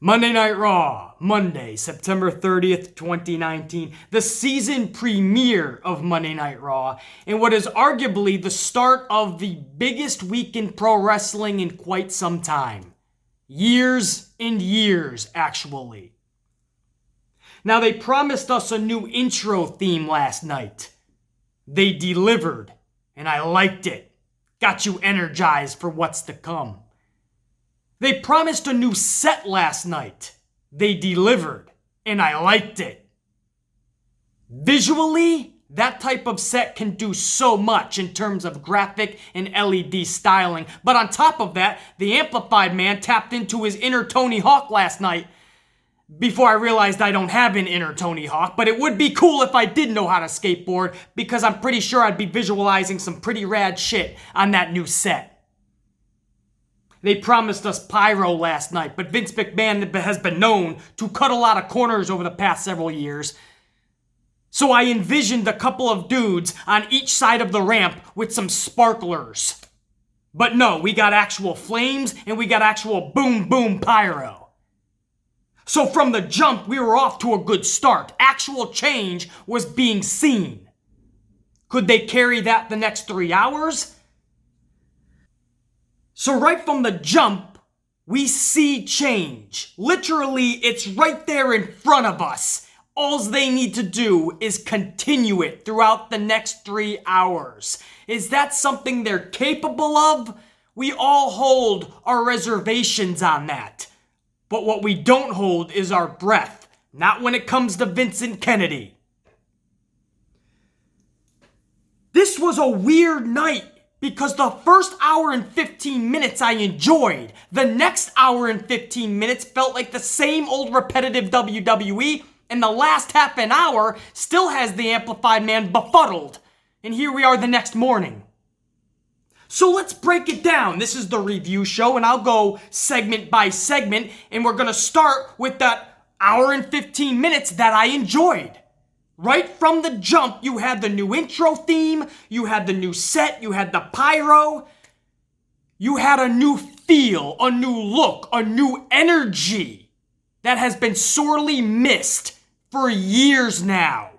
Monday Night Raw, Monday, September 30th, 2019, the season premiere of Monday Night Raw, and what is arguably the start of the biggest week in pro wrestling in quite some time. Years and years, actually. Now, they promised us a new intro theme last night. They delivered, and I liked it. Got you energized for what's to come. They promised a new set last night. They delivered, and I liked it. Visually, that type of set can do so much in terms of graphic and LED styling. But on top of that, the Amplified Man tapped into his inner Tony Hawk last night before I realized I don't have an inner Tony Hawk. But it would be cool if I did know how to skateboard, because I'm pretty sure I'd be visualizing some pretty rad shit on that new set. They promised us pyro last night, but Vince McMahon has been known to cut a lot of corners over the past several years. So I envisioned a couple of dudes on each side of the ramp with some sparklers. But no, we got actual flames and we got actual boom boom pyro. So from the jump, we were off to a good start. Actual change was being seen. Could they carry that the next 3 hours? So right from the jump, we see change. Literally, it's right there in front of us. All they need to do is continue it throughout the next 3 hours. Is that something they're capable of? We all hold our reservations on that. But what we don't hold is our breath. Not when it comes to Vincent Kennedy. This was a weird night. Because the first hour and 15 minutes I enjoyed. The next hour and 15 minutes felt like the same old repetitive WWE. And the last half an hour still has the Amplified Man befuddled. And here we are the next morning. So let's break it down. This is the review show, and I'll go segment by segment. And we're going to start with that hour and 15 minutes that I enjoyed. Right from the jump, you had the new intro theme, you had the new set, you had the pyro, you had a new feel, a new look, a new energy that has been sorely missed for years now.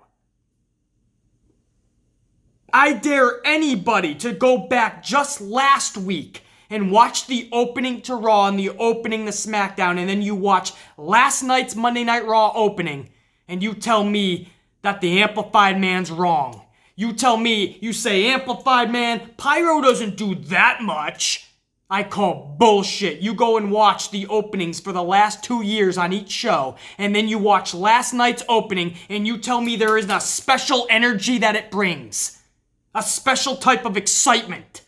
I dare anybody to go back just last week and watch the opening to Raw and the opening to SmackDown, and then you watch last night's Monday Night Raw opening, and you tell me that the Amplified Man's wrong. You tell me, you say, Amplified Man, pyro doesn't do that much. I call bullshit. You go and watch the openings for the last 2 years on each show, and then you watch last night's opening, and you tell me there is a special energy that it brings. A special type of excitement.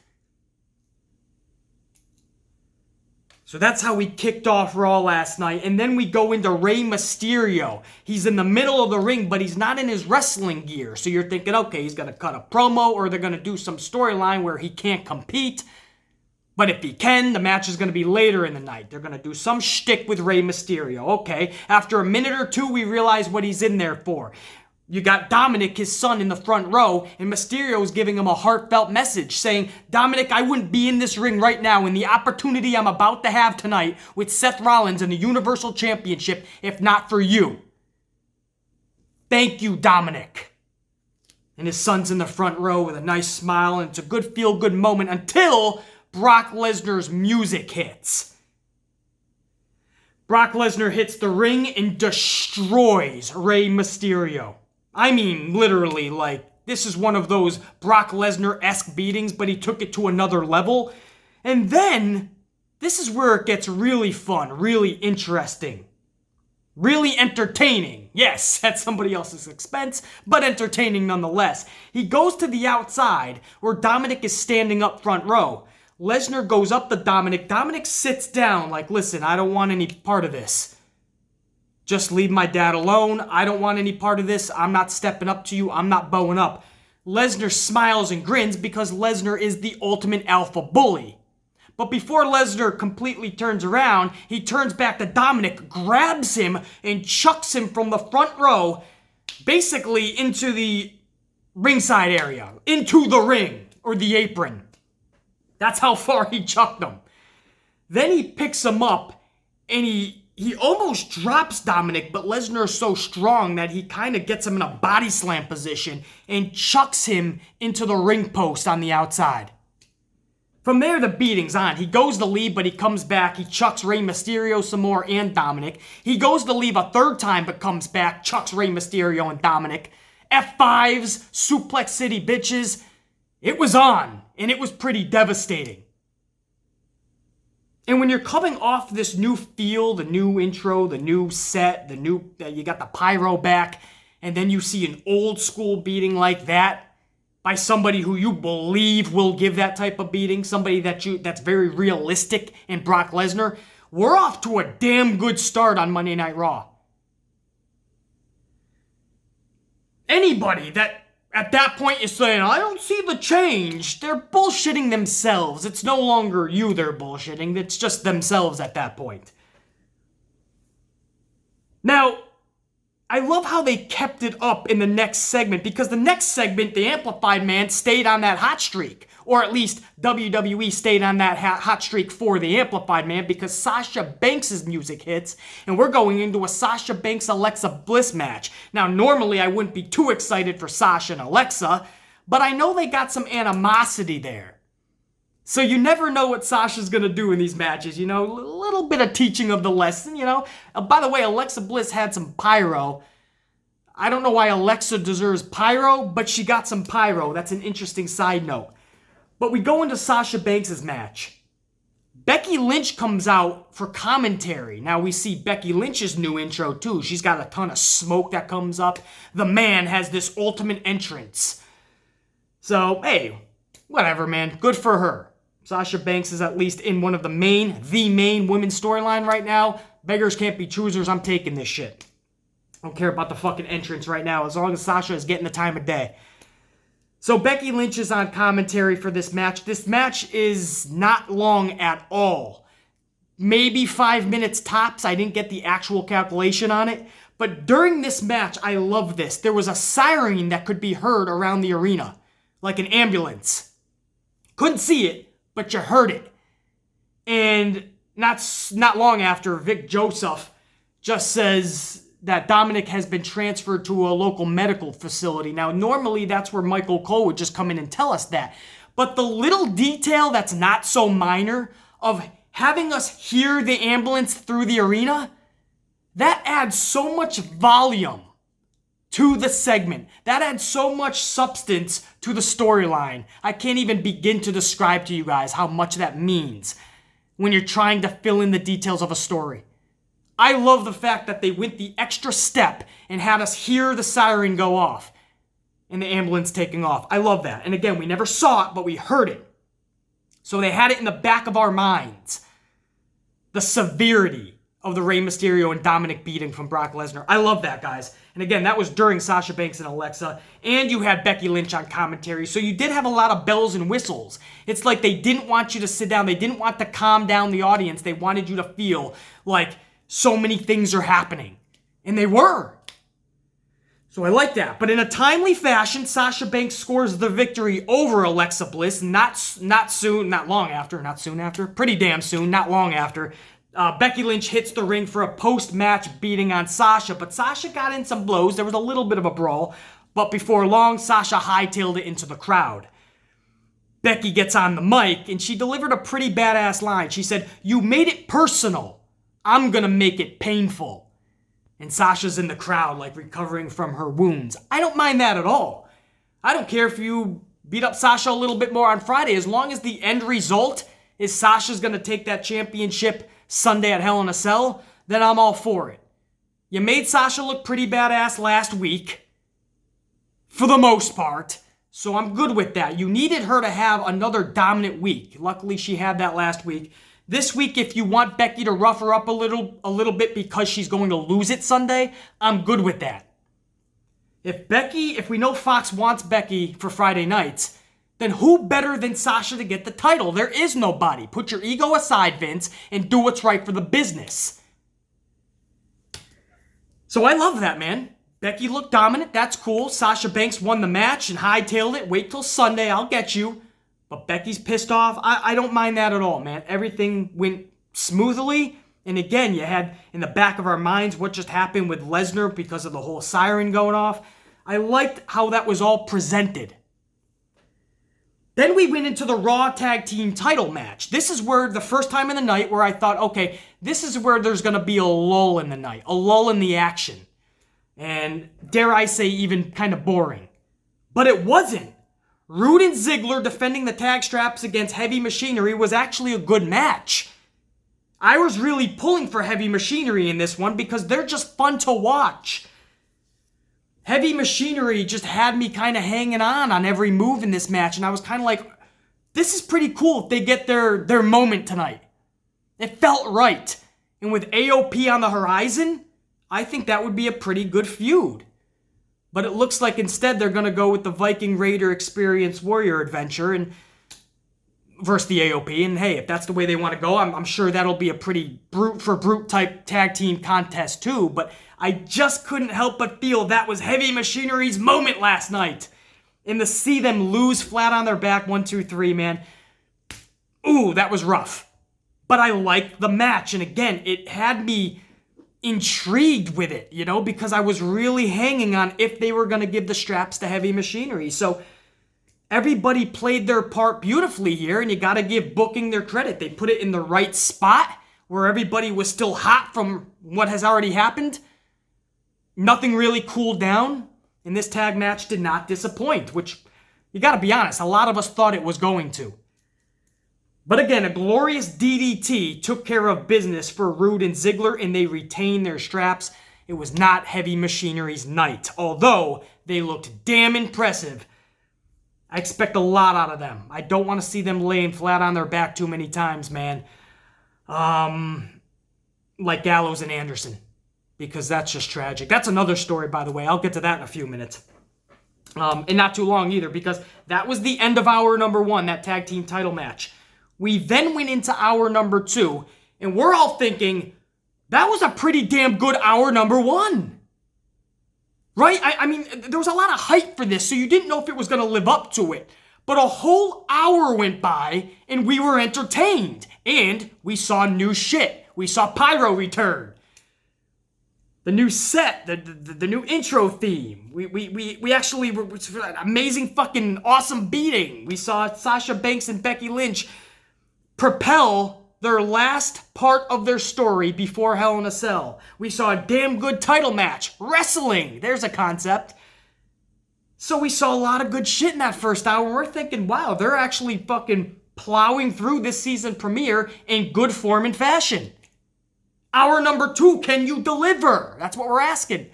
So that's how we kicked off Raw last night. And then we go into Rey Mysterio. He's in the middle of the ring, but he's not in his wrestling gear. So you're thinking, okay, he's going to cut a promo, or they're going to do some storyline where he can't compete. But if he can, the match is going to be later in the night. They're going to do some shtick with Rey Mysterio. Okay, after a minute or two, we realize what he's in there for. You got Dominic, his son, in the front row, and Mysterio's giving him a heartfelt message saying, Dominic, I wouldn't be in this ring right now in the opportunity I'm about to have tonight with Seth Rollins in the Universal Championship if not for you. Thank you, Dominic. And his son's in the front row with a nice smile, and it's a good feel-good moment until Brock Lesnar's music hits. Brock Lesnar hits the ring and destroys Rey Mysterio. I mean, literally, like, this is one of those Brock Lesnar-esque beatings, but he took it to another level. And then, this is where it gets really fun, really interesting, really entertaining. Yes, at somebody else's expense, but entertaining nonetheless. He goes to the outside, where Dominic is standing up front row. Lesnar goes up to Dominic. Dominic sits down like, listen, I don't want any part of this. Just leave my dad alone. I don't want any part of this. I'm not stepping up to you. I'm not bowing up. Lesnar smiles and grins because Lesnar is the ultimate alpha bully. But before Lesnar completely turns around, he turns back to Dominic, grabs him, and chucks him from the front row, basically into the ringside area, into the ring, or the apron. That's how far he chucked him. Then he picks him up and he he almost drops Dominic, but Lesnar is so strong that he kind of gets him in a body slam position and chucks him into the ring post on the outside. From there, the beating's on. He goes to leave, but he comes back. He chucks Rey Mysterio some more and Dominic. He goes to leave a third time, but comes back, chucks Rey Mysterio and Dominic. F5s, Suplex City bitches. It was on, and it was pretty devastating. And when you're coming off this new feel, the new intro, the new set, you got the pyro back, and then you see an old school beating like that by somebody who you believe will give that type of beating, somebody that's very realistic in Brock Lesnar, we're off to a damn good start on Monday Night Raw. Anybody that at that point is saying, I don't see the change, they're bullshitting themselves. It's no longer you they're bullshitting, it's just themselves at that point. Now, I love how they kept it up in the next segment, because the next segment, the Amplified Man stayed on that hot streak. Or at least WWE stayed on that hot streak for the Amplified Man, because Sasha Banks' music hits, and we're going into a Sasha Banks-Alexa Bliss match. Now, normally I wouldn't be too excited for Sasha and Alexa, but I know they got some animosity there. So you never know what Sasha's going to do in these matches, you know, a little bit of teaching of the lesson, you know. By the way, Alexa Bliss had some pyro. I don't know why Alexa deserves pyro, but she got some pyro. That's an interesting side note. But we go into Sasha Banks' match. Becky Lynch comes out for commentary. Now we see Becky Lynch's new intro too. She's got a ton of smoke that comes up. The man has this ultimate entrance. So, hey, whatever, man. Good for her. Sasha Banks is at least in one of the main women's storyline right now. Beggars can't be choosers. I'm taking this shit. I don't care about the fucking entrance right now, as long as Sasha is getting the time of day. So Becky Lynch is on commentary for this match. This match is not long at all. Maybe 5 minutes tops. I didn't get the actual calculation on it. But during this match, I love this. There was a siren that could be heard around the arena, like an ambulance. Couldn't see it, but you heard it. And not long after, Vic Joseph just says that Dominic has been transferred to a local medical facility. Now, normally that's where Michael Cole would just come in and tell us that. But the little detail that's not so minor of having us hear the ambulance through the arena, that adds so much volume to the segment. That adds so much substance to the storyline. I can't even begin to describe to you guys how much that means when you're trying to fill in the details of a story. I love the fact that they went the extra step and had us hear the siren go off and the ambulance taking off. I love that. And again, we never saw it, but we heard it. So they had it in the back of our minds. The severity of the Rey Mysterio and Dominic beating from Brock Lesnar. I love that, guys. And again, that was during Sasha Banks and Alexa. And you had Becky Lynch on commentary. So you did have a lot of bells and whistles. It's like they didn't want you to sit down. They didn't want to calm down the audience. They wanted you to feel like so many things are happening. And they were. So I like that. But in a timely fashion, Sasha Banks scores the victory over Alexa Bliss. Not long after. Pretty damn soon, not long after. Becky Lynch hits the ring for a post-match beating on Sasha. But Sasha got in some blows. There was a little bit of a brawl. But before long, Sasha hightailed it into the crowd. Becky gets on the mic and she delivered a pretty badass line. She said, "You made it personal. I'm gonna make it painful." And Sasha's in the crowd, like recovering from her wounds. I don't mind that at all. I don't care if you beat up Sasha a little bit more on Friday, as long as the end result is Sasha's gonna take that championship Sunday at Hell in a Cell, then I'm all for it. You made Sasha look pretty badass last week, for the most part, so I'm good with that. You needed her to have another dominant week. Luckily, she had that last week. This week, if you want Becky to rough her up a little bit because she's going to lose it Sunday, I'm good with that. If we know Fox wants Becky for Friday nights, then who better than Sasha to get the title? There is nobody. Put your ego aside, Vince, and do what's right for the business. So I love that, man. Becky looked dominant. That's cool. Sasha Banks won the match and hightailed it. Wait till Sunday. I'll get you. But Becky's pissed off. I don't mind that at all, man. Everything went smoothly. And again, you had in the back of our minds what just happened with Lesnar because of the whole siren going off. I liked how that was all presented. Then we went into the Raw Tag Team title match. This is where the first time in the night where I thought, okay, this is where there's going to be a lull in the night, a lull in the action. And dare I say, even kind of boring. But it wasn't. Rude and Ziggler defending the tag straps against Heavy Machinery was actually a good match. I was really pulling for Heavy Machinery in this one because they're just fun to watch. Heavy Machinery just had me kind of hanging on every move in this match, and I was kind of like, this is pretty cool if they get their moment tonight. It felt right. And with AOP on the horizon, I think that would be a pretty good feud. But it looks like instead they're going to go with the Viking Raider Experience Warrior adventure and versus the AOP. And hey, if that's the way they want to go, I'm sure that'll be a pretty brute for brute type tag team contest too. But I just couldn't help but feel that was Heavy Machinery's moment last night. And to see them lose flat on their back, 1, 2, 3, man. Ooh, that was rough. But I liked the match. And again, it had me intrigued with it, because I was really hanging on if they were going to give the straps to Heavy Machinery. So everybody played their part beautifully here, and you got to give booking their credit. They put it in the right spot where everybody was still hot from what has already happened. Nothing really cooled down, and this tag match did not disappoint, which, you got to be honest, a lot of us thought it was going to. But again, a glorious DDT took care of business for Rude and Ziggler, and they retained their straps. It was not Heavy Machinery's night, although they looked damn impressive. I expect a lot out of them. I don't want to see them laying flat on their back too many times, man. Like Gallows and Anderson, because that's just tragic. That's another story, by the way. I'll get to that in a few minutes. And not too long either, because that was the end of hour number 1, that tag team title match. We then went into hour number 2, and we're all thinking, that was a pretty damn good hour number 1. Right? I mean, there was a lot of hype for this, so you didn't know if it was going to live up to it. But a whole hour went by, and we were entertained. And we saw new shit. We saw Pyro return. The new set, the new intro theme. We actually were an amazing fucking awesome beating. We saw Sasha Banks and Becky Lynch propel their last part of their story before Hell in a Cell. We saw a damn good title match. Wrestling. There's a concept. So we saw a lot of good shit in that first hour. We're thinking, wow, they're actually fucking plowing through this season premiere in good form and fashion. Hour number 2, can you deliver? That's what we're asking.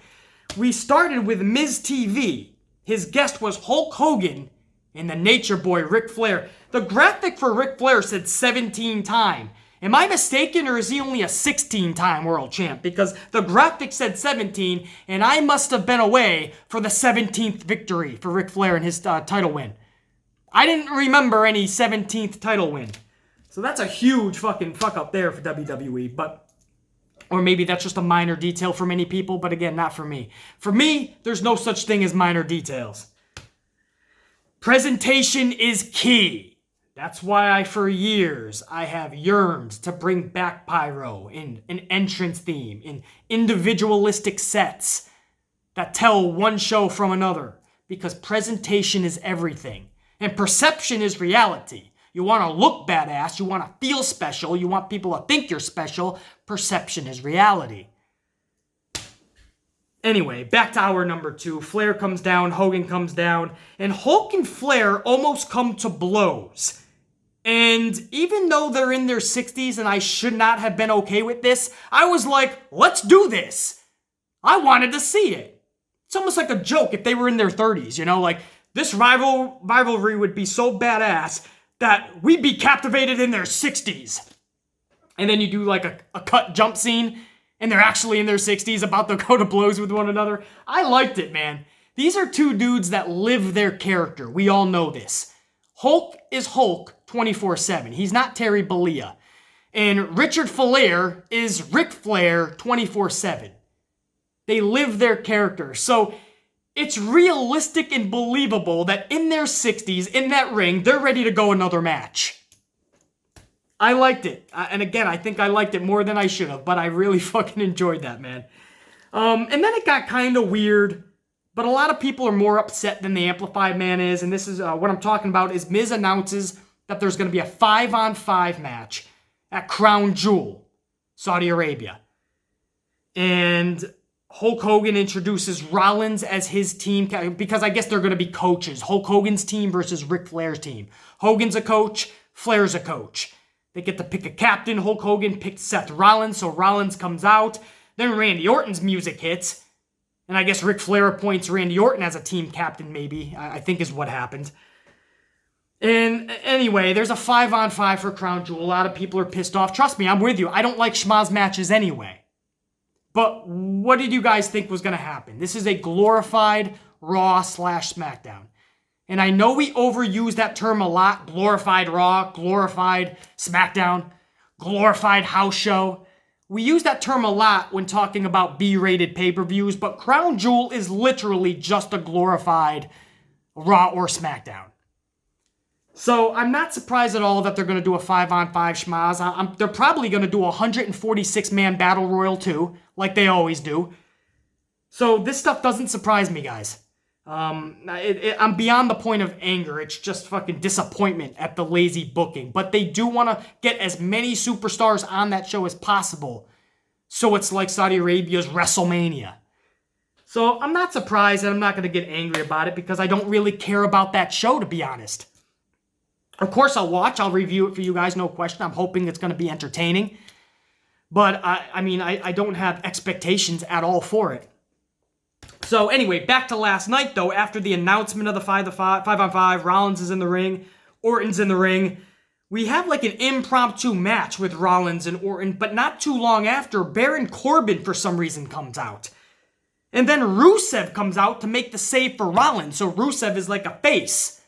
We started with Miz TV. His guest was Hulk Hogan and the Nature Boy, Ric Flair. The graphic for Ric Flair said 17-time. Am I mistaken, or is he only a 16-time world champ? Because the graphic said 17, and I must have been away for the 17th victory for Ric Flair in his title win. I didn't remember any 17th title win. So that's a huge fucking fuck up there for WWE, or maybe that's just a minor detail for many people, but again, not for me. For me, there's no such thing as minor details. Presentation is key. That's why for years, I have yearned to bring back Pyro in an entrance theme, in individualistic sets that tell one show from another, because presentation is everything, and perception is reality. You want to look badass, you want to feel special, you want people to think you're special. Perception is reality. Anyway, back to hour number 2. Flair comes down, Hogan comes down, and Hulk and Flair almost come to blows. And even though they're in their 60s and I should not have been okay with this, I was like, let's do this. I wanted to see it. It's almost like a joke if they were in their 30s, like this rivalry would be so badass that we'd be captivated in their 60s. And then you do like a cut jump scene, and they're actually in their 60s about to go to blows with one another. I liked it, man. These are two dudes that live their character. We all know this. Hulk is Hulk 24/7. He's not Terry Bollea. And Richard Flair is Ric Flair 24/7. They live their character. So it's realistic and believable that in their 60s, in that ring, they're ready to go another match. I liked it. And again, I think I liked it more than I should have, but I really fucking enjoyed that, man. And then it got kind of weird, but a lot of people are more upset than the Amplified Man is, and this is what I'm talking about is Miz announces that there's going to be a 5-on-5 match at Crown Jewel, Saudi Arabia. And Hulk Hogan introduces Rollins as his team, because I guess they're going to be coaches. Hulk Hogan's team versus Ric Flair's team. Hogan's a coach, Flair's a coach. They get to pick a captain. Hulk Hogan picked Seth Rollins, so Rollins comes out. Then Randy Orton's music hits. And I guess Ric Flair appoints Randy Orton as a team captain, maybe. I think is what happened. And anyway, there's a 5-on-5 for Crown Jewel. A lot of people are pissed off. Trust me, I'm with you. I don't like schmaz matches anyway. But what did you guys think was going to happen? This is a glorified Raw/SmackDown. And I know we overuse that term a lot. Glorified Raw, glorified SmackDown, glorified house show. We use that term a lot when talking about B-rated pay-per-views, but Crown Jewel is literally just a glorified Raw or SmackDown. So I'm not surprised at all that they're going to do a 5-on-5 schmaz. They're probably going to do a 146-man battle royal too, like they always do. So this stuff doesn't surprise me, guys. I'm beyond the point of anger. It's just fucking disappointment at the lazy booking. But they do want to get as many superstars on that show as possible. So it's like Saudi Arabia's WrestleMania. So I'm not surprised, and I'm not going to get angry about it because I don't really care about that show, to be honest. Of course, I'll review it for you guys, no question. I'm hoping it's going to be entertaining. But, I don't have expectations at all for it. So, anyway, back to last night, though. After the announcement of the 5-on-5, Rollins is in the ring, Orton's in the ring. We have like an impromptu match with Rollins and Orton, but not too long after, Baron Corbin, for some reason, comes out. And then Rusev comes out to make the save for Rollins, so Rusev is like a face.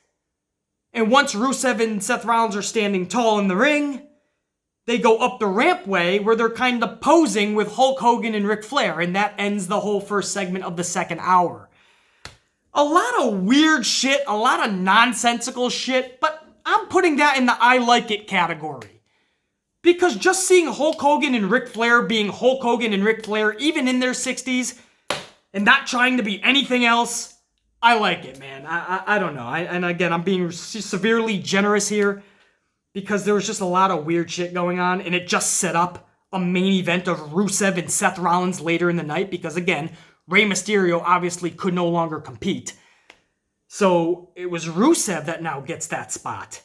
And once Rusev and Seth Rollins are standing tall in the ring, they go up the rampway where they're kind of posing with Hulk Hogan and Ric Flair, and that ends the whole first segment of the second hour. A lot of weird shit, a lot of nonsensical shit, but I'm putting that in the I like it category. Because just seeing Hulk Hogan and Ric Flair being Hulk Hogan and Ric Flair, even in their 60s, and not trying to be anything else, I like it, man. I don't know. And again, I'm being severely generous here because there was just a lot of weird shit going on, and it just set up a main event of Rusev and Seth Rollins later in the night because, again, Rey Mysterio obviously could no longer compete. So it was Rusev that now gets that spot.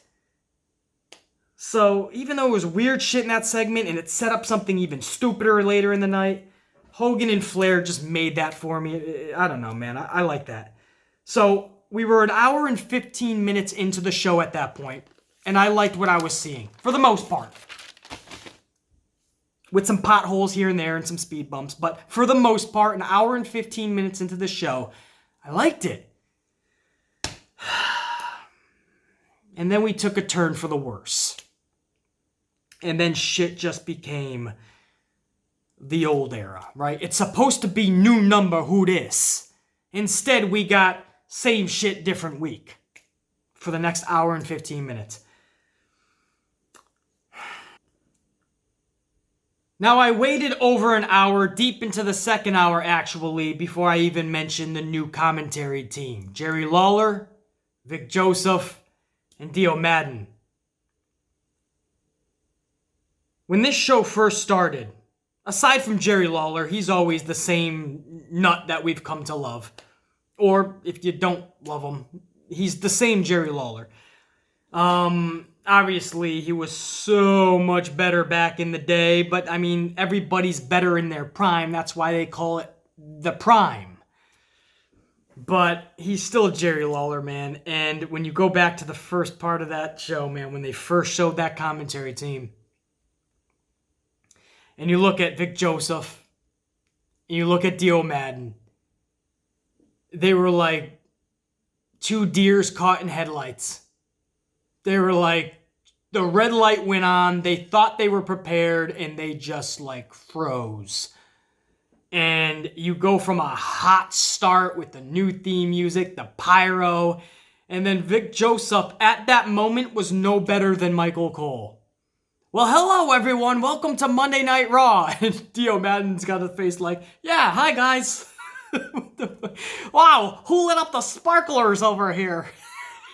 So even though it was weird shit in that segment and it set up something even stupider later in the night, Hogan and Flair just made that for me. I don't know, man. I like that. So we were an hour and 15 minutes into the show at that point, and I liked what I was seeing, for the most part. With some potholes here and there and some speed bumps, but for the most part, an hour and 15 minutes into the show, I liked it. And then we took a turn for the worse. And then shit just became the old era, right? It's supposed to be new number who dis. Instead, we got same shit, different week for the next hour and 15 minutes. Now, I waited over an hour, deep into the second hour, actually, before I even mentioned the new commentary team. Jerry Lawler, Vic Joseph, and Dio Madden. When this show first started, aside from Jerry Lawler, he's always the same nut that we've come to love. Or, if you don't love him, he's the same Jerry Lawler. Obviously, he was so much better back in the day, but, everybody's better in their prime. That's why they call it the prime. But he's still Jerry Lawler, man. And when you go back to the first part of that show, man, when they first showed that commentary team, and you look at Vic Joseph, and you look at Dio Madden, they were like two deers caught in headlights. They were like, the red light went on, they thought they were prepared, and they just like froze. And you go from a hot start with the new theme music, the pyro, and then Vic Joseph at that moment was no better than Michael Cole. Well, hello everyone. Welcome to Monday Night Raw. And Dio Madden's got a face like, yeah, hi guys. Wow, who lit up the sparklers over here?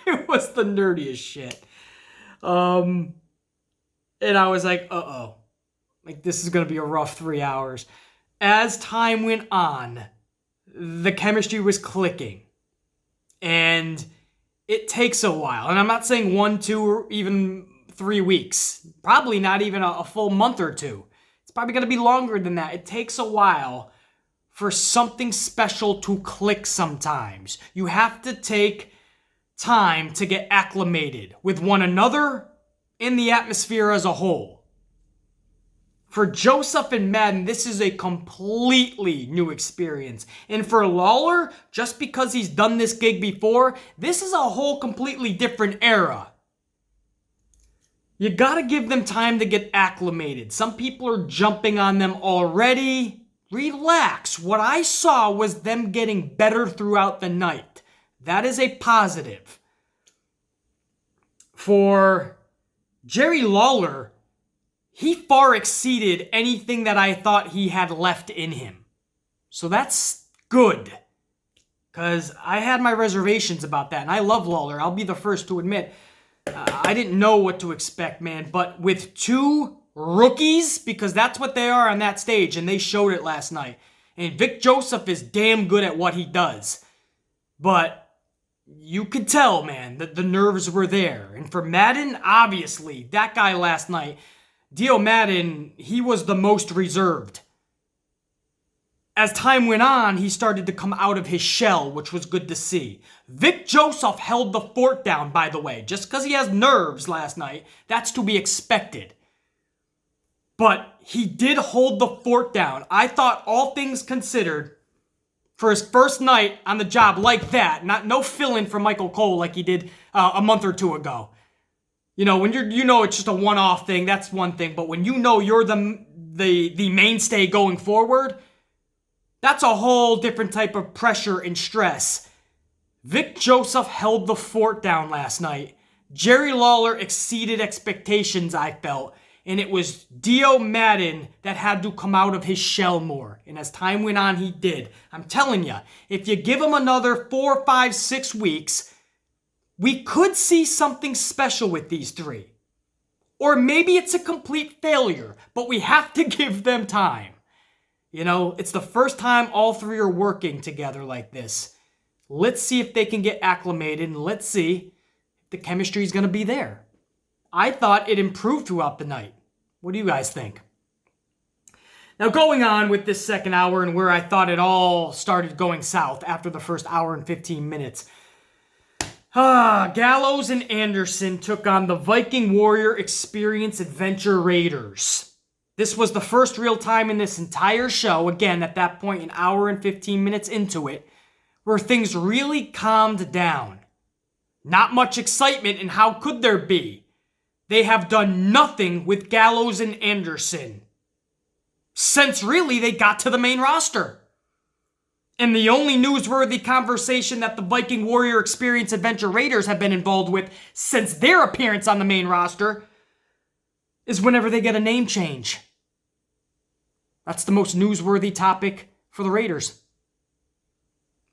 It was the nerdiest shit. And I was like, uh-oh. Like, this is going to be a rough 3 hours. As time went on, the chemistry was clicking. And it takes a while. And I'm not saying 1, 2, or even 3 weeks. Probably not even a full month or two. It's probably going to be longer than that. It takes a while for something special to click sometimes. You have to take time to get acclimated with one another and the atmosphere as a whole. For Joseph and Madden, this is a completely new experience. And for Lawler, just because he's done this gig before, this is a whole completely different era. You gotta give them time to get acclimated. Some people are jumping on them already. Relax. What I saw was them getting better throughout the night. That is a positive. For Jerry Lawler, he far exceeded anything that I thought he had left in him. So that's good. Because I had my reservations about that. And I love Lawler. I'll be the first to admit. I didn't know what to expect, man. But with two rookies, because that's what they are on that stage. And they showed it last night. And Vic Joseph is damn good at what he does. But you could tell, man, that the nerves were there. And for Madden, obviously, that guy last night, Dio Madden, he was the most reserved. As time went on, he started to come out of his shell, which was good to see. Vic Joseph held the fort down, by the way. Just because he has nerves last night, that's to be expected. But he did hold the fort down. I thought, all things considered, for his first night on the job like that, no fill-in for Michael Cole like he did a month or two ago. You know, when it's just a one-off thing, that's one thing. But when you know you're the mainstay going forward, that's a whole different type of pressure and stress. Vic Joseph held the fort down last night. Jerry Lawler exceeded expectations, I felt. And it was Dio Madden that had to come out of his shell more. And as time went on, he did. I'm telling you, if you give him another 4, 5, 6 weeks, we could see something special with these three. Or maybe it's a complete failure, but we have to give them time. You know, it's the first time all three are working together like this. Let's see if they can get acclimated, and let's see if the chemistry is going to be there. I thought it improved throughout the night. What do you guys think? Now, going on with this second hour and where I thought it all started going south after the first hour and 15 minutes. Gallows and Anderson took on the Viking Warrior Experience Adventure Raiders. This was the first real time in this entire show, again, at that point, an hour and 15 minutes into it, where things really calmed down. Not much excitement, and how could there be? They have done nothing with Gallows and Anderson since really they got to the main roster. And the only newsworthy conversation that the Viking Warrior Experience Adventure Raiders have been involved with since their appearance on the main roster is whenever they get a name change. That's the most newsworthy topic for the Raiders.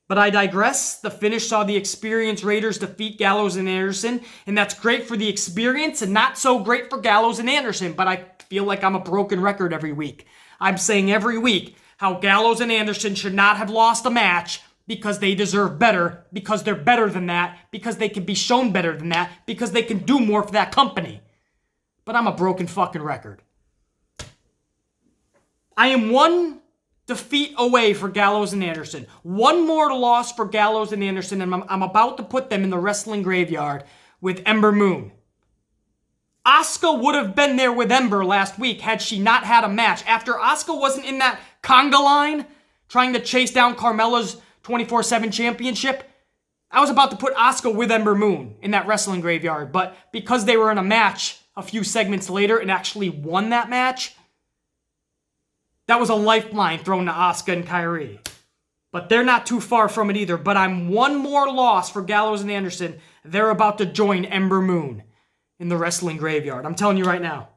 But I digress. The finish saw the Experience Raiders defeat Gallows and Anderson, and that's great for the Experience and not so great for Gallows and Anderson, but I feel like I'm a broken record every week. I'm saying every week how Gallows and Anderson should not have lost a match because they deserve better, because they're better than that, because they can be shown better than that, because they can do more for that company. But I'm a broken fucking record. I am one defeat away for Gallows and Anderson. One more loss for Gallows and Anderson, and I'm about to put them in the wrestling graveyard with Ember Moon. Asuka would have been there with Ember last week had she not had a match. After Asuka wasn't in that conga line trying to chase down Carmella's 24/7 championship, I was about to put Asuka with Ember Moon in that wrestling graveyard. But because they were in a match a few segments later and actually won that match, that was a lifeline thrown to Asuka and Kairi. But they're not too far from it either. But I'm one more loss for Gallows and Anderson. They're about to join Ember Moon in the wrestling graveyard. I'm telling you right now.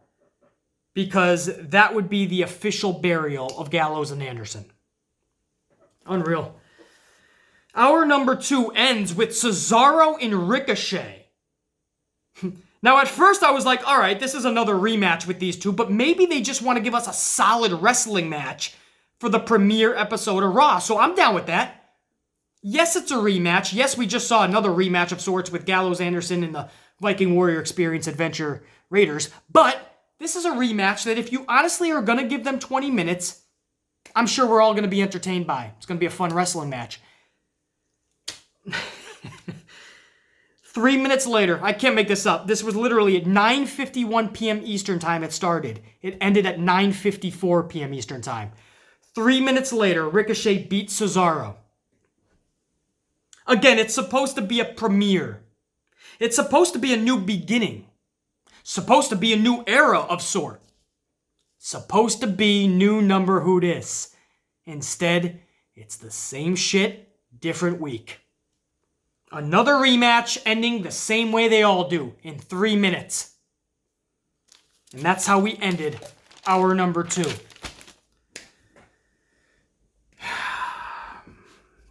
because that would be the official burial of Gallows and Anderson. Unreal. Hour number 2 ends with Cesaro and Ricochet. Now, at first I was like, all right, this is another rematch with these two, but maybe they just want to give us a solid wrestling match for the premiere episode of Raw, so I'm down with that. Yes, it's a rematch. Yes, we just saw another rematch of sorts with Gallows Anderson and the Viking Warrior Experience Adventure Raiders, but this is a rematch that if you honestly are going to give them 20 minutes, I'm sure we're all going to be entertained by. It's going to be a fun wrestling match. 3 minutes later, I can't make this up. This was literally at 9:51 p.m. Eastern Time it started. It ended at 9:54 p.m. Eastern Time. 3 minutes later, Ricochet beat Cesaro. Again, it's supposed to be a premiere. It's supposed to be a new beginning. Supposed to be a new era of sort. Supposed to be new number who dis. Instead, it's the same shit, different week. Another rematch ending the same way they all do, in 3 minutes. And that's how we ended hour number 2.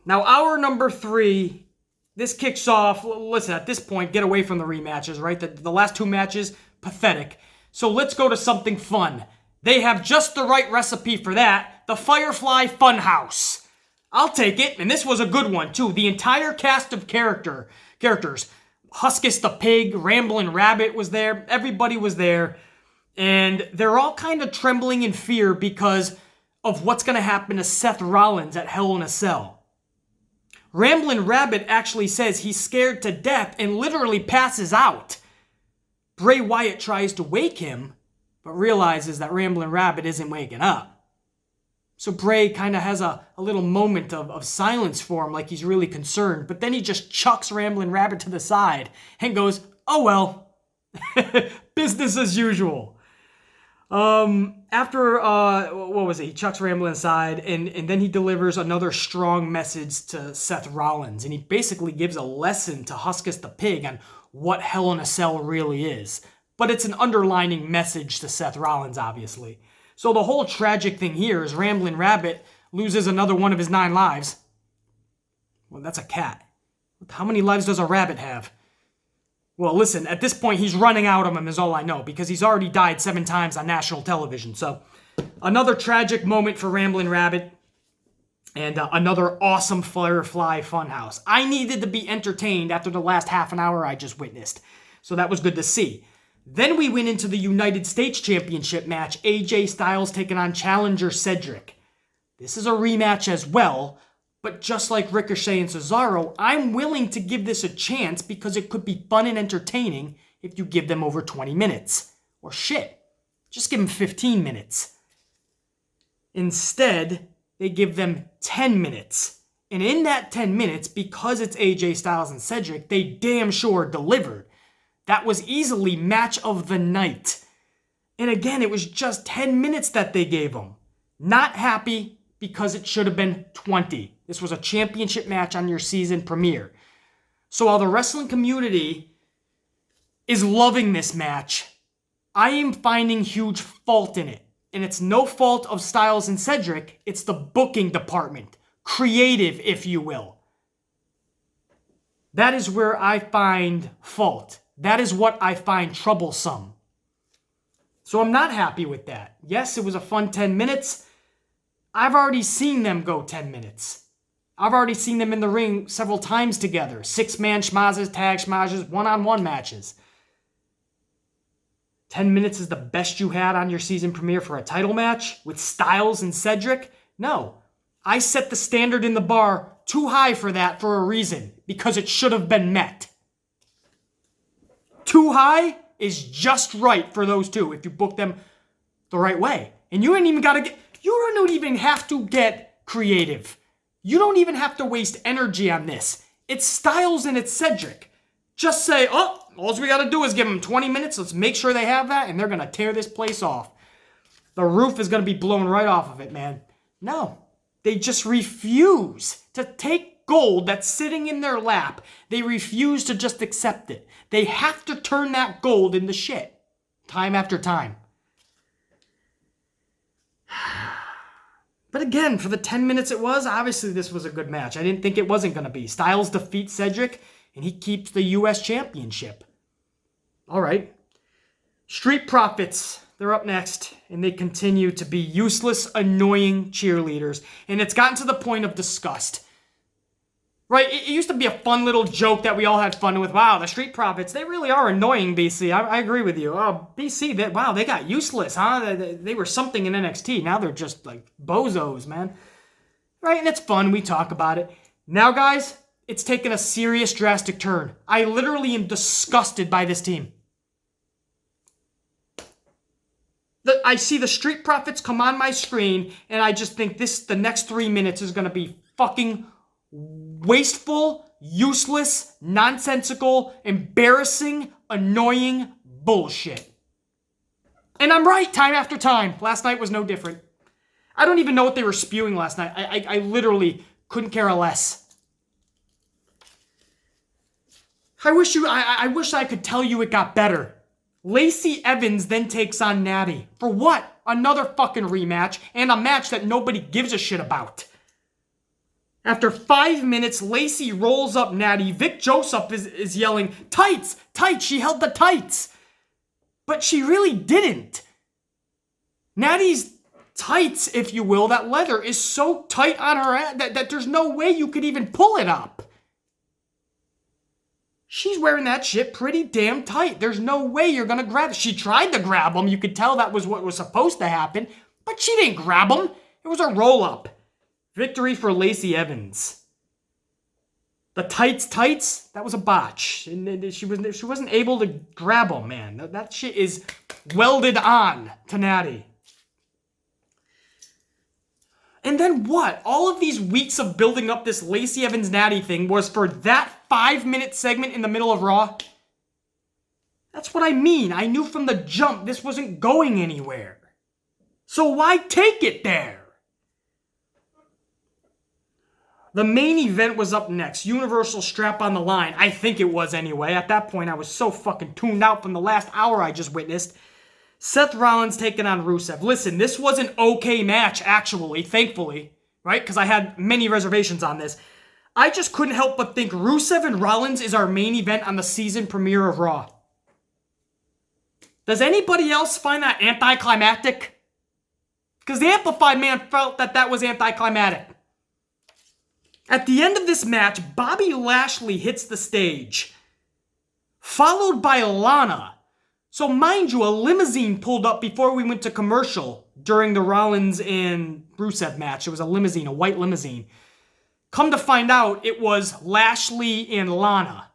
Now, hour number 3, this kicks off. Listen, at this point, get away from the rematches, right? The last 2 matches, pathetic. So let's go to something fun. They have just the right recipe for that, the Firefly Funhouse. I'll take it, and this was a good one, too. The entire cast of characters. Huskus the Pig, Ramblin' Rabbit was there. Everybody was there. And they're all kind of trembling in fear because of what's going to happen to Seth Rollins at Hell in a Cell. Ramblin' Rabbit actually says he's scared to death and literally passes out. Bray Wyatt tries to wake him, but realizes that Ramblin' Rabbit isn't waking up. So Bray kind of has a little moment of silence for him, like he's really concerned. But then he just chucks Ramblin' Rabbit to the side and goes, oh well, business as usual. After, what was it? He chucks Ramblin' aside, and then he delivers another strong message to Seth Rollins. And he basically gives a lesson to Huskus the Pig on what Hell in a Cell really is. But it's an underlining message to Seth Rollins, obviously. So the whole tragic thing here is Ramblin' Rabbit loses another one of his 9 lives. Well, that's a cat. How many lives does a rabbit have? Well, listen, at this point, he's running out of them is all I know, because he's already died 7 times on national television. So another tragic moment for Ramblin' Rabbit, and another awesome Firefly Funhouse. I needed to be entertained after the last half an hour I just witnessed. So that was good to see. Then we went into the United States Championship match, AJ Styles taking on challenger Cedric. This is a rematch as well, but just like Ricochet and Cesaro, I'm willing to give this a chance because it could be fun and entertaining if you give them over 20 minutes. Or shit, just give them 15 minutes. Instead, they give them 10 minutes. And in that 10 minutes, because it's AJ Styles and Cedric, they damn sure delivered. That was easily match of the night. And again, it was just 10 minutes that they gave them. Not happy because it should have been 20. This was a championship match on your season premiere. So while the wrestling community is loving this match, I am finding huge fault in it. And it's no fault of Styles and Cedric. It's the booking department. Creative, if you will. That is where I find fault. That is what I find troublesome. So I'm not happy with that. Yes, it was a fun 10 minutes. I've already seen them go 10 minutes. I've already seen them in the ring several times together. 6-man schmazes, tag schmazes, one-on-one matches. 10 minutes is the best you had on your season premiere for a title match with Styles and Cedric? No. I set the standard in the bar too high for that for a reason. Because it should have been met. Too high is just right for those two if you book them the right way. And you don't even have to get creative. You don't even have to waste energy on this. It's Styles and it's Cedric. Just say, oh, all we got to do is give them 20 minutes. Let's make sure they have that, and they're going to tear this place off. The roof is going to be blown right off of it, man. No, they just refuse to take gold that's sitting in their lap. They refuse to just accept it. They have to turn that gold into shit. Time after time. But again, for the 10 minutes it was, obviously this was a good match. I didn't think it wasn't going to be. Styles defeats Cedric, and he keeps the U.S. Championship. All right. Street Profits, they're up next, and they continue to be useless, annoying cheerleaders. And it's gotten to the point of disgust. Right? It used to be a fun little joke that we all had fun with. Wow, the Street Profits, they really are annoying, BC. I agree with you. Oh, BC, they got useless, huh? They were something in NXT. Now they're just like bozos, man. Right? And it's fun. We talk about it. Now, guys, it's taken a serious, drastic turn. I literally am disgusted by this team. I see the Street Profits come on my screen, and I just think the next 3 minutes is going to be fucking wasteful, useless, nonsensical, embarrassing, annoying bullshit. And I'm right time after time. Last night was no different. I don't even know what they were spewing last night. I literally couldn't care less. I wish I could tell you it got better. Lacey Evans then takes on Natty. For what? Another fucking rematch, and a match that nobody gives a shit about. After 5 minutes, Lacey rolls up Natty. Vic Joseph is yelling, tights, tights, she held the tights. But she really didn't. Natty's tights, if you will, that leather is so tight on her ass that there's no way you could even pull it up. She's wearing that shit pretty damn tight. There's no way you're gonna grab it. She tried to grab him. You could tell that was what was supposed to happen. But she didn't grab him. It was a roll-up. Victory for Lacey Evans. The tights, that was a botch. And she wasn't able to grab him, man. That shit is welded on to Natty. And then what? All of these weeks of building up this Lacey Evans Natty thing was for that 5-minute segment in the middle of Raw? That's what I mean. I knew from the jump this wasn't going anywhere. So why take it there? The main event was up next. Universal strap on the line. I think it was anyway. At that point, I was so fucking tuned out from the last hour I just witnessed. Seth Rollins taking on Rusev. Listen, this was an okay match, actually, thankfully, right? Because I had many reservations on this. I just couldn't help but think Rusev and Rollins is our main event on the season premiere of Raw. Does anybody else find that anticlimactic? Because the Amplified Man felt that was anticlimactic. At the end of this match, Bobby Lashley hits the stage, followed by Lana. So mind you, a limousine pulled up before we went to commercial during the Rollins and Rusev match. It was a limousine, a white limousine. Come to find out, it was Lashley and Lana.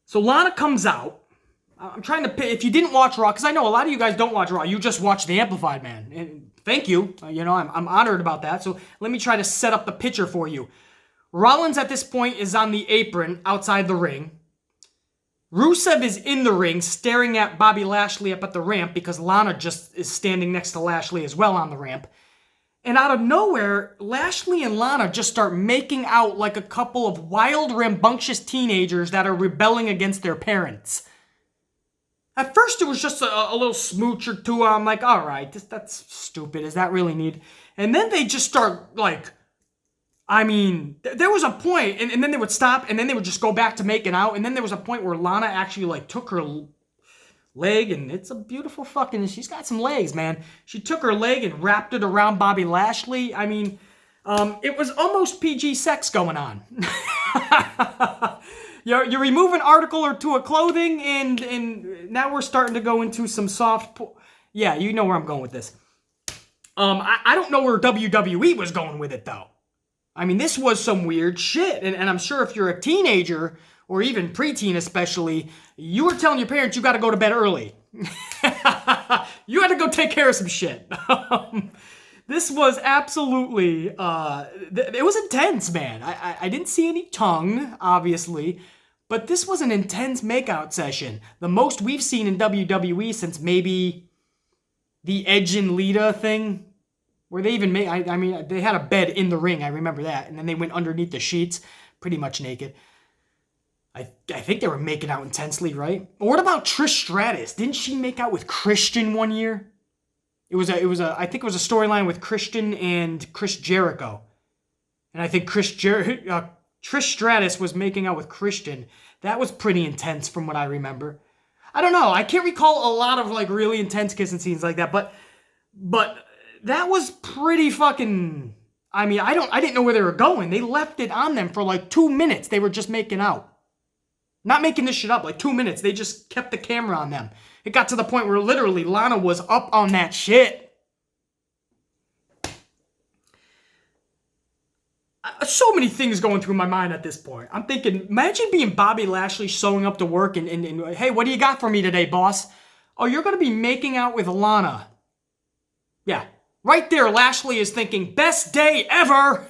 So Lana comes out. I'm trying to, if you didn't watch Raw, because I know a lot of you guys don't watch Raw, you just watch the Amplified Man. And thank you. I'm honored about that. So let me try to set up the picture for you. Rollins at this point is on the apron outside the ring. Rusev is in the ring staring at Bobby Lashley up at the ramp because Lana just is standing next to Lashley as well on the ramp. And out of nowhere, Lashley and Lana just start making out like a couple of wild, rambunctious teenagers that are rebelling against their parents. At first, it was just a little smooch or two. I'm like, all right, that's stupid. Is that really needed? And then they just start, like, I mean, there was a point, and then they would stop, and then they would just go back to making out. And then there was a point where Lana actually, like, took her leg, and it's a beautiful fucking, she's got some legs, man. She took her leg and wrapped it around Bobby Lashley. I mean, it was almost PG sex going on. You remove an article or two of clothing, and now we're starting to go into some soft... Yeah, you know where I'm going with this. I don't know where WWE was going with it, though. I mean, this was some weird shit, and I'm sure if you're a teenager, or even preteen especially, you were telling your parents you got to go to bed early. You had to go take care of some shit. This was absolutely... it was intense, man. I didn't see any tongue, obviously, but this was an intense makeout session. The most we've seen in WWE since maybe the Edge and Lita thing, where they even made... I mean, they had a bed in the ring, I remember that, and then they went underneath the sheets, pretty much naked. I think they were making out intensely, right? Or what about Trish Stratus? Didn't she make out with Christian one year? I think it was a storyline with Christian and Chris Jericho. And I think Trish Stratus was making out with Christian. That was pretty intense from what I remember. I don't know. I can't recall a lot of like really intense kissing scenes like that, but that was pretty fucking... I mean, I didn't know where they were going. They left it on them for like 2 minutes. They were just making out. Not making this shit up, like 2 minutes. They just kept the camera on them. It got to the point where literally Lana was up on that shit. So many things going through my mind at this point. I'm thinking, imagine being Bobby Lashley showing up to work and hey, what do you got for me today, boss? Oh, you're going to be making out with Lana. Yeah, right there, Lashley is thinking, best day ever.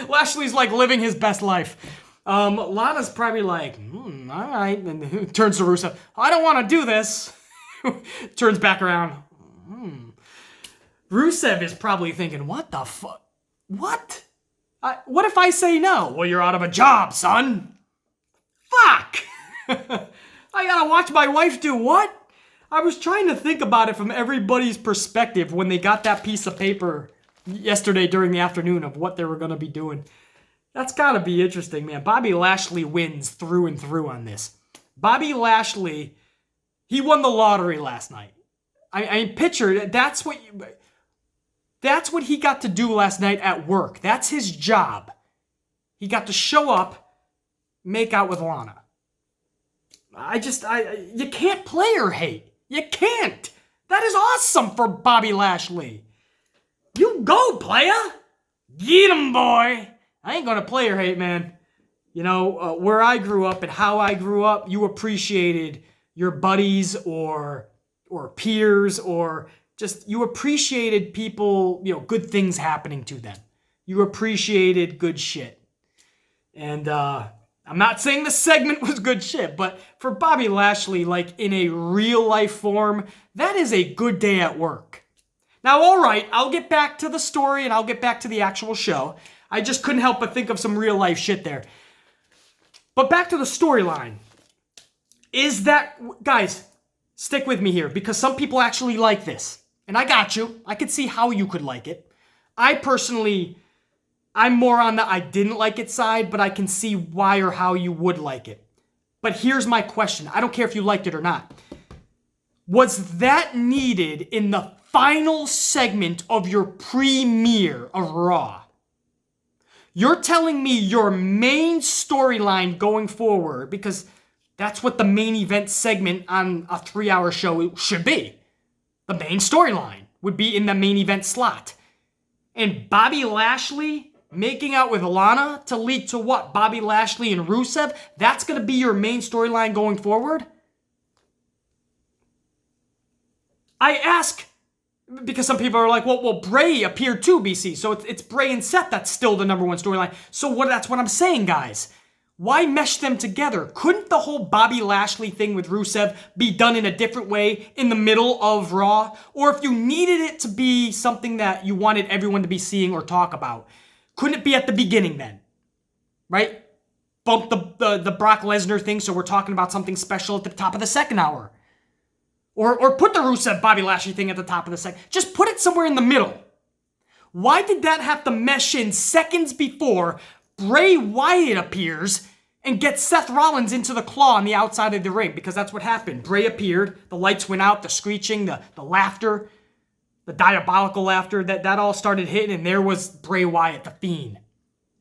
Lashley's like living his best life. Lana's probably like, all right, and turns to Rusev. I don't want to do this. Turns back around. Rusev is probably thinking, what the fuck? What? What if I say no? Well, you're out of a job, son. Fuck! I gotta watch my wife do what? I was trying to think about it from everybody's perspective when they got that piece of paper yesterday during the afternoon of what they were gonna be doing. That's gotta be interesting, man. Bobby Lashley wins through and through on this. Bobby Lashley, he won the lottery last night. I mean, picture, that's what he got to do last night at work. That's his job. He got to show up, make out with Lana. You can't player hate. You can't. That is awesome for Bobby Lashley. You go, player. Get him, boy. I ain't gonna player hate, man. You know, where I grew up and how I grew up, you appreciated your buddies or peers or just, you appreciated people, you know, good things happening to them. You appreciated good shit. And I'm not saying the segment was good shit, but for Bobby Lashley, like in a real life form, that is a good day at work. Now, all right, I'll get back to the story and I'll get back to the actual show. I just couldn't help but think of some real life shit there. But back to the storyline. Is that, guys, stick with me here because some people actually like this. And I got you. I could see how you could like it. I personally, I'm more on the I didn't like it side, but I can see why or how you would like it. But here's my question. I don't care if you liked it or not. Was that needed in the final segment of your premiere of Raw? You're telling me your main storyline going forward, because that's what the main event segment on a 3-hour show should be. The main storyline would be in the main event slot. And Bobby Lashley making out with Lana to lead to what? Bobby Lashley and Rusev? That's going to be your main storyline going forward? I ask because some people are like, well, Bray appeared too, BC. So it's Bray and Seth that's still the number one storyline. So that's what I'm saying, guys. Why mesh them together? Couldn't the whole Bobby Lashley thing with Rusev be done in a different way in the middle of Raw? Or if you needed it to be something that you wanted everyone to be seeing or talk about, couldn't it be at the beginning then? Right? Bump the Brock Lesnar thing so we're talking about something special at the top of the second hour. Or put the Rusev Bobby Lashley thing at the top of the second. Just put it somewhere in the middle. Why did that have to mesh in seconds before Bray Wyatt appears and gets Seth Rollins into the claw on the outside of the ring? Because that's what happened. Bray appeared, the lights went out, the screeching, the laughter, the diabolical laughter, that all started hitting, and there was Bray Wyatt, the Fiend.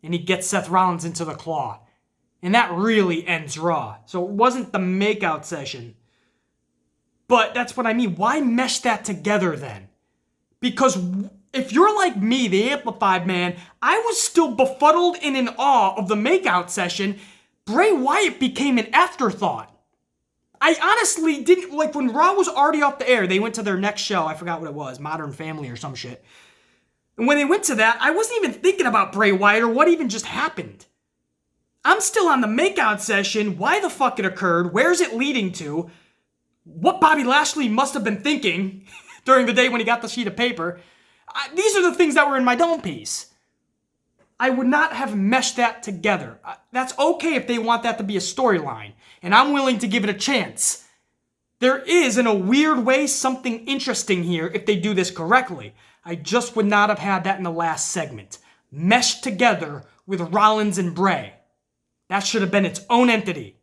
And he gets Seth Rollins into the claw. And that really ends Raw. So it wasn't the makeout session. But that's what I mean. Why mesh that together then? Because if you're like me, the Amplified Man, I was still befuddled and in awe of the makeout session. Bray Wyatt became an afterthought. I honestly didn't, like when Raw was already off the air, they went to their next show, I forgot what it was, Modern Family or some shit. And when they went to that, I wasn't even thinking about Bray Wyatt or what even just happened. I'm still on the makeout session, why the fuck it occurred, where's it leading to, what Bobby Lashley must have been thinking during the day when he got the sheet of paper. These are the things that were in my dome piece. I would not have meshed that together. That's okay if they want that to be a storyline, and I'm willing to give it a chance. There is, in a weird way, something interesting here if they do this correctly. I just would not have had that in the last segment. Meshed together with Rollins and Bray. That should have been its own entity.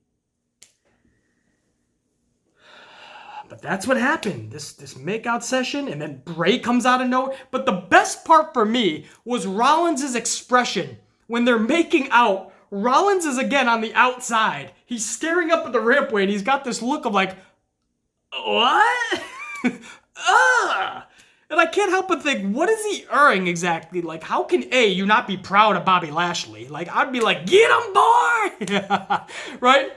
But that's what happened. This makeout session, and then Bray comes out of nowhere. But the best part for me was Rollins' expression when they're making out. Rollins is again on the outside. He's staring up at the rampway, and he's got this look of like, what? And I can't help but think, what is he exactly? Like, how can you not be proud of Bobby Lashley? Like, I'd be like, get him, boy! Right?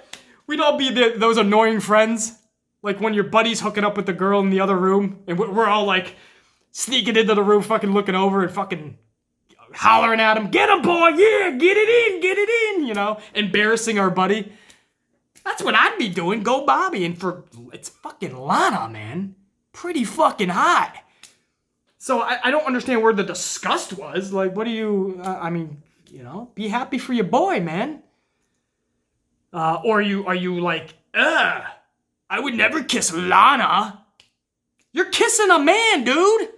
We'd all be those annoying friends. Like when your buddy's hooking up with the girl in the other room, and we're all like sneaking into the room, fucking looking over and fucking hollering at him, get him, boy, yeah, get it in, you know, embarrassing our buddy. That's what I'd be doing, go Bobby. And it's fucking Lana, man. Pretty fucking hot. So I don't understand where the disgust was. Like, what do you, be happy for your boy, man. Or are you like, I would never kiss Lana. You're kissing a man, dude.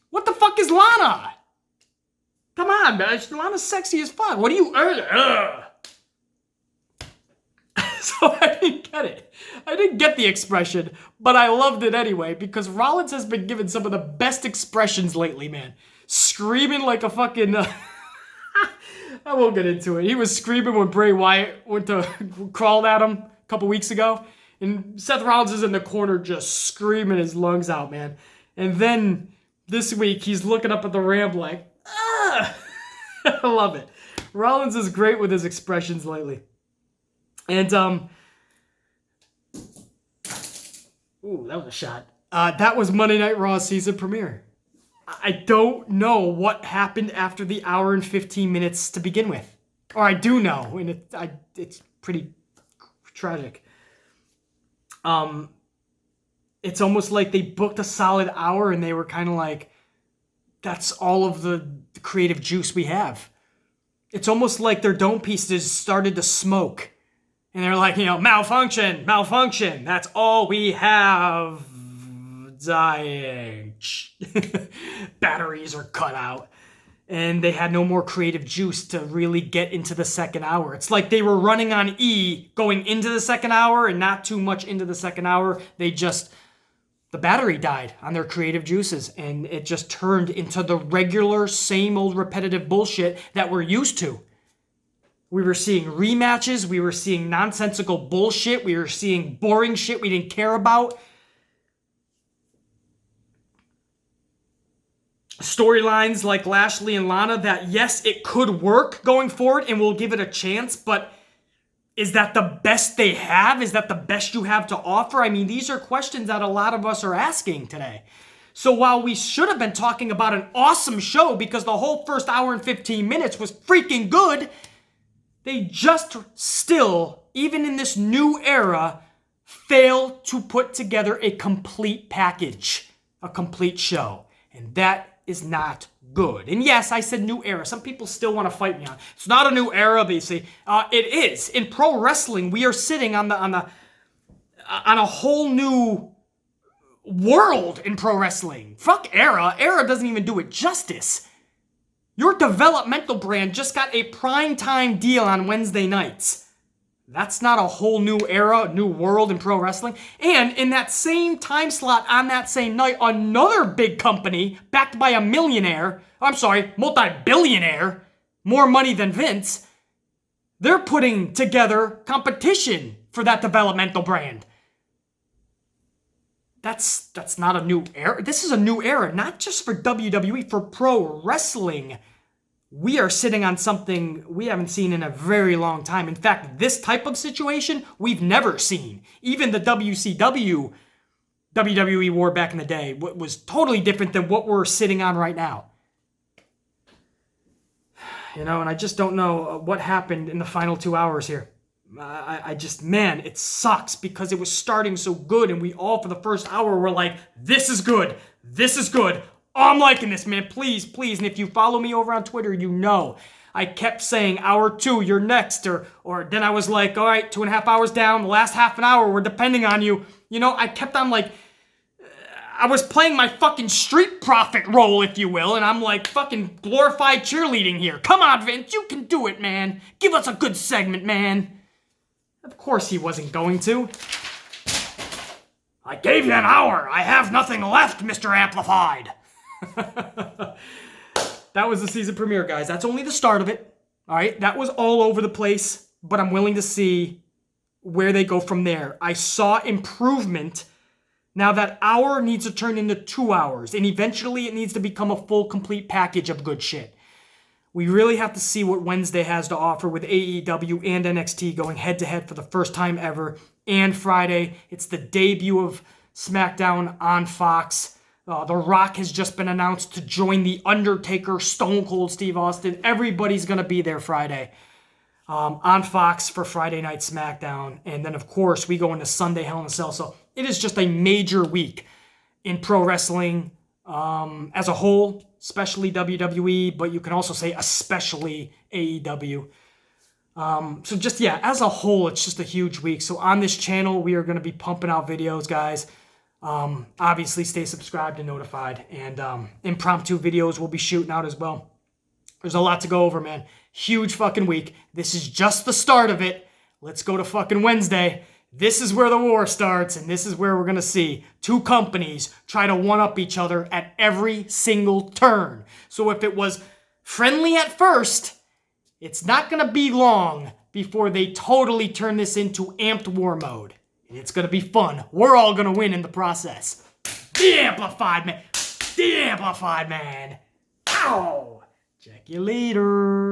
What the fuck is Lana? Come on, man. Lana's sexy as fuck. What do you... So I didn't get it. I didn't get the expression, but I loved it anyway because Rollins has been given some of the best expressions lately, man. Screaming like a fucking... I won't get into it. He was screaming when Bray Wyatt crawled at him a couple weeks ago. And Seth Rollins is in the corner just screaming his lungs out, man. And then this week, he's looking up at the ramp like, ah! I love it. Rollins is great with his expressions lately. And, ooh, that was a shot. That was Monday Night Raw's season premiere. I don't know what happened after the hour and 15 minutes to begin with. Or I do know, and it's pretty tragic. It's almost like they booked a solid hour and they were kind of like, that's all of the creative juice we have. It's almost like their dome pieces started to smoke. And they're like, malfunction. That's all we have. Dying. Batteries are cut out. And they had no more creative juice to really get into the second hour. It's like they were running on E going into the second hour and not too much into the second hour. The battery died on their creative juices and it just turned into the regular, same old repetitive bullshit that we're used to. We were seeing rematches. We were seeing nonsensical bullshit. We were seeing boring shit we didn't care about. Storylines like Lashley and Lana that, yes, it could work going forward and we'll give it a chance, but is that the best they have? Is that the best you have to offer? I mean, these are questions that a lot of us are asking today. So while we should have been talking about an awesome show because the whole first hour and 15 minutes was freaking good, they just still, even in this new era, fail to put together a complete package, a complete show. And that is not good. And yes, I said new era. Some people still want to fight me on it. It's not a new era, they say. It is. In pro wrestling, we are sitting on a whole new world in pro wrestling. Fuck era. Era doesn't even do it justice. Your developmental brand just got a primetime deal on Wednesday nights. That's not a whole new era, new world in pro wrestling. And in that same time slot on that same night, another big company backed by a multi-billionaire, more money than Vince, they're putting together competition for that developmental brand. That's not a new era. This is a new era, not just for WWE, for pro wrestling. We are sitting on something we haven't seen in a very long time. In fact, this type of situation we've never seen. Even the WCW WWE war back in the day was totally different than what we're sitting on right now. And I just don't know what happened in the final 2 hours here. Man, it sucks because it was starting so good and we all for the first hour were like, this is good. Oh, I'm liking this, man. Please. And if you follow me over on Twitter, you know I kept saying hour 2, you're next. Or then I was like, all right, 2.5 hours down. The last half an hour, we're depending on you. You know, I kept on like, I was playing my fucking street profit role, if you will, and I'm like fucking glorified cheerleading here. Come on, Vince, you can do it, man. Give us a good segment, man. Of course he wasn't going to. I gave you an hour. I have nothing left, Mr. Amplified. That was the season premiere, guys. That's only the start of it. All right, that was all over the place, but I'm willing to see where they go from there. I saw improvement. Now that hour needs to turn into 2 hours, and eventually it needs to become a full, complete package of good shit. We really have to see what Wednesday has to offer with AEW and NXT going head-to-head for the first time ever. And Friday, it's the debut of SmackDown on Fox. The Rock has just been announced to join The Undertaker, Stone Cold Steve Austin. Everybody's going to be there Friday on Fox for Friday Night SmackDown. And then, of course, we go into Sunday Hell in a Cell. So it is just a major week in pro wrestling as a whole, especially WWE, but you can also say especially AEW. So just, yeah, as a whole, it's just a huge week. So on this channel, we are going to be pumping out videos, guys. Obviously, stay subscribed and notified. And impromptu videos we'll be shooting out as well. There's a lot to go over, man. Huge fucking week. This is just the start of it. Let's go to fucking Wednesday. This is where the war starts, and this is where we're going to see two companies try to one-up each other at every single turn. So if it was friendly at first, it's not going to be long before they totally turn this into amped war mode. And it's going to be fun. We're all going to win in the process. The Amplified Man. The Amplified Man. Ow! Check you later.